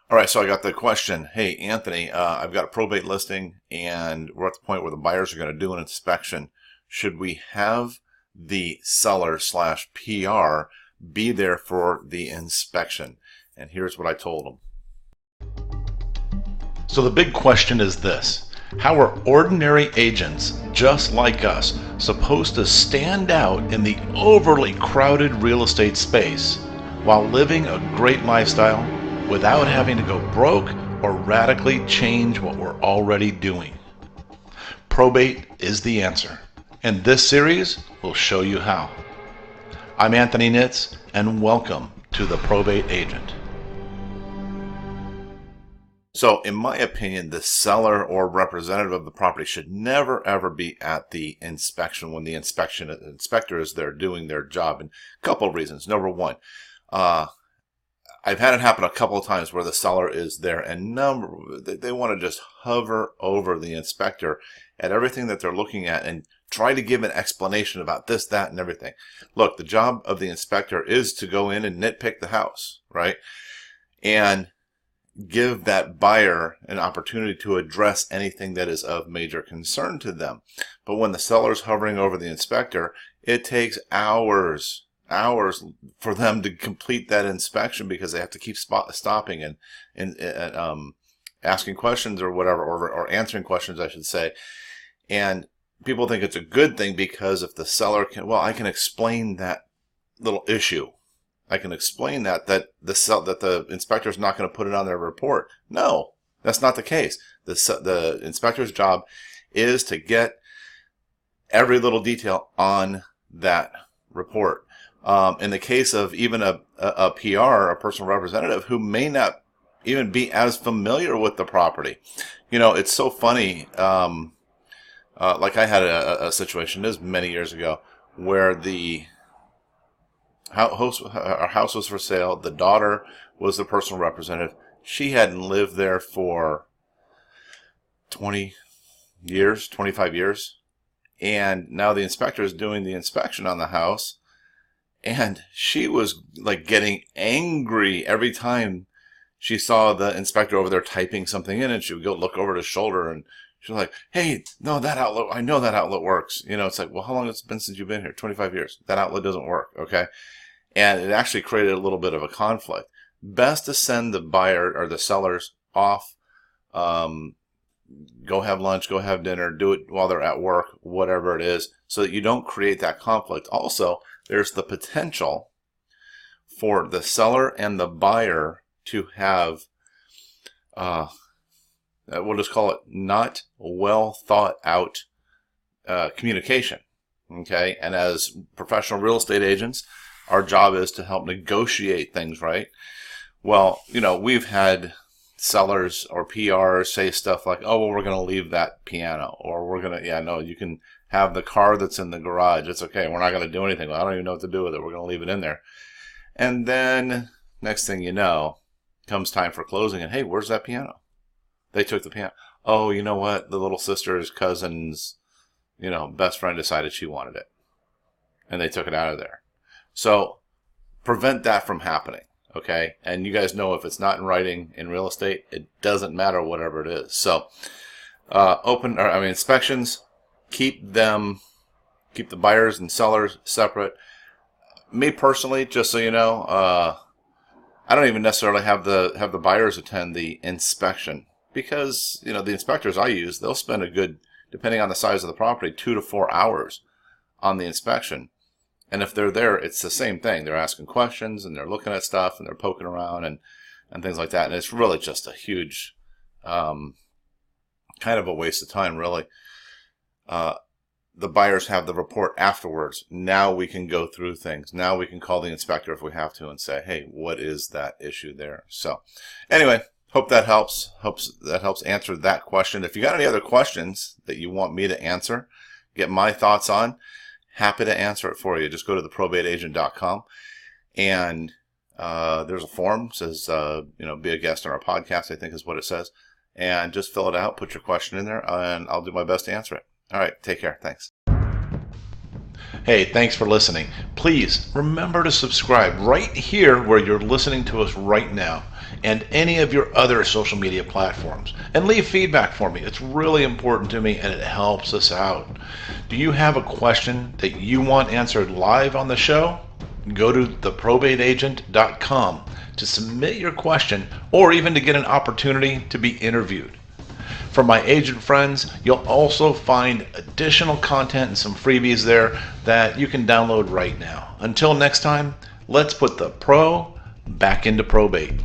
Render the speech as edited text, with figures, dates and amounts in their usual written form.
All right, so I got the question. Hey, Anthony, I've got a probate listing and we're at the point where the buyers are going to do an inspection. Should we have the seller slash PR be there for the inspection? And here's what I told them. So the big question is this: how are ordinary agents just like us supposed to stand out in the overly crowded real estate space while living a great lifestyle without having to go broke or radically change what we're already doing? Probate is the answer, and this series will show you how. I'm Anthony Nitz, and welcome to The Probate Agent. So in my opinion, the seller or representative of the property should never ever be at the inspection when the inspector is there doing their job. And a couple of reasons. Number one, I've had it happen a couple of times where the seller is there and they want to just hover over the inspector at everything that they're looking at and try to give an explanation about this, that, and everything. Look, the job of the inspector is to go in and nitpick the house, right? And give that buyer an opportunity to address anything that is of major concern to them. But when the seller's hovering over the inspector, it takes hours for them to complete that inspection because they have to keep stopping and asking questions or whatever, or answering questions, I should say. And people think it's a good thing because if the seller can, well, I can explain that little issue. I can explain that the inspector is not going to put it on their report. No, that's not the case. The inspector's job is to get every little detail on that report. In the case of even a PR, a personal representative, who may not even be as familiar with the property. You know, it's so funny. Like I had a situation, this many years ago, where our house was for sale. The daughter was the personal representative. She hadn't lived there for 20 years, 25 years. And now the inspector is doing the inspection on the house. And she was like getting angry every time she saw the inspector over there typing something in, and she would go look over his shoulder and she was like, hey, no, that outlet, I know that outlet works. You know, it's like, well, how long has it been since you've been here? 25 years. That outlet doesn't work. Okay. And it actually created a little bit of a conflict. Best to send the buyer or the sellers off, go have lunch, go have dinner, do it while they're at work, whatever it is, so that you don't create that conflict. Also, there's the potential for the seller and the buyer to have, we'll just call it not well thought out communication. Okay. And as professional real estate agents, our job is to help negotiate things, right? Well, you know, we've had sellers or PRs say stuff like, oh, well, we're going to leave that piano, or we're going to, yeah, no, you can have the car that's in the garage. It's okay. We're not going to do anything. I don't even know what to do with it. We're going to leave it in there. And then next thing you know, comes time for closing, and hey, where's that piano? They took the piano. Oh, you know what? The little sister's cousin's, best friend decided she wanted it, and they took it out of there. So prevent that from happening, okay? And you guys know if it's not in writing in real estate, it doesn't matter whatever it is. So inspections, keep the buyers and sellers separate. Me personally, just so you know, I don't even necessarily have the buyers attend the inspection because, the inspectors I use, they'll spend a good, depending on the size of the property, 2 to 4 hours on the inspection. And if they're there, it's the same thing. They're asking questions and they're looking at stuff and they're poking around and things like that. And it's really just a huge, kind of a waste of time, really. The buyers have the report afterwards. Now we can go through things. Now we can call the inspector if we have to and say, hey, what is that issue there? So anyway, hope that helps. That helps answer that question. If you got any other questions that you want me to answer, get my thoughts on, happy to answer it for you. Just go to theprobateagent.com and there's a form. It says, be a guest on our podcast, I think is what it says. And just fill it out, put your question in there, and I'll do my best to answer it. All right, take care. Thanks. Hey, thanks for listening. Please remember to subscribe right here where you're listening to us right now. and any of your other social media platforms. And leave feedback for me. It's really important to me and it helps us out. Do you have a question that you want answered live on the show? Go to theprobateagent.com to submit your question or even to get an opportunity to be interviewed. For my agent friends, you'll also find additional content and some freebies there that you can download right now. Until next time, let's put the pro back into probate.